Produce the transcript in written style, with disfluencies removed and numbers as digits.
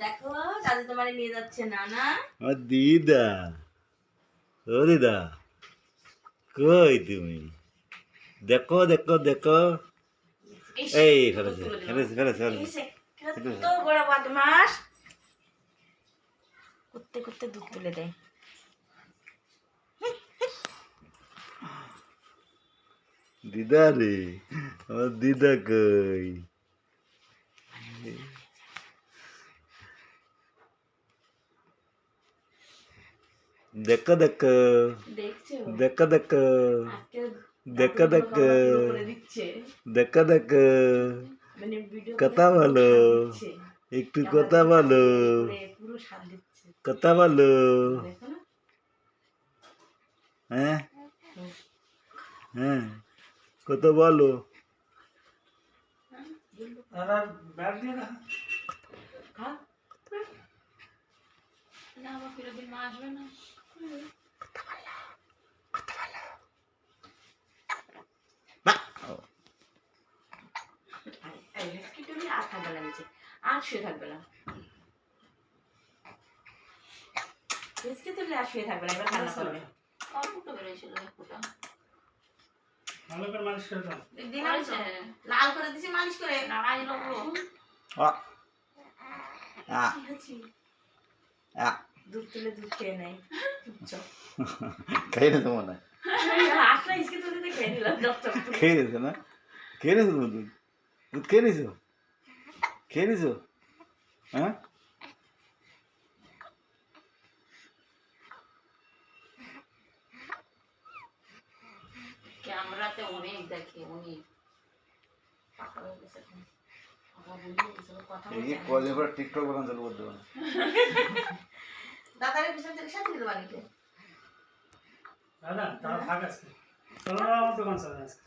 দেখো দাদু তোমার নিয়ে যাচ্ছে না না। আমার দিদা, ও দিদা, কই তুমি? দেখো দেখো দেখো, এই ফেলেছে ফেলেছে ফেলেছে ফেলেছে। কত বড় বদমাস, করতে করতে দুধ তুলে দেয়। দিদা রে, আমার দিদা কই? দেখো দেখো দেখছো দেখো দেখো আজকে দেখো দাদু দেখো পুরো করে দিচ্ছে, দেখো দেখো, মানে ভিডিও কথা বলো, একটু কথা বলো, পুরো সাথ দিচ্ছে। কথা বলো, দেখো না, হ্যাঁ হ্যাঁ, কথা বলো। খা। না আমার ফিরে দিন মা আসবে না। আর থাকবে না নিচে, আর শুয়ে থাকবে না, রিস্কি তুললে আর শুয়ে থাকবে না, এবার কান্না করবে। অল্পটা বেরোয়েছিল, অল্পটা ভালো করে মালিশ করে দাও। দিলাম তো, লাল করে দিছি মালিশ করে। নাড়াই দিল পুরো। দুধ তুলে দুধ খেয়ে নেয় চুপচাপ। খেয়ে নিয়েছো মনে হয়, আসলে ইসকে তুলে খেয়ে নিলাম চপচপ করে। খেয়ে নিয়েছো না? খেয়ে নিয়েছো তুমি দুধ? দুধ খেয়ে নিয়েছো? খেয়ে নিয়েছো? হ্যাঁ, ক্যামেরাতে অনেক দেখে, অনেক পাকা হয়ে গেছে এখন। কথা এই বলতে কদিন পর টিকটক বানানো চালু করে দেবো না? দাদারের পিছন থেকে সাথে দিতে পারি। দাদা তারা থাক আজকে, চলো না আমার দোকান চলে আজকে।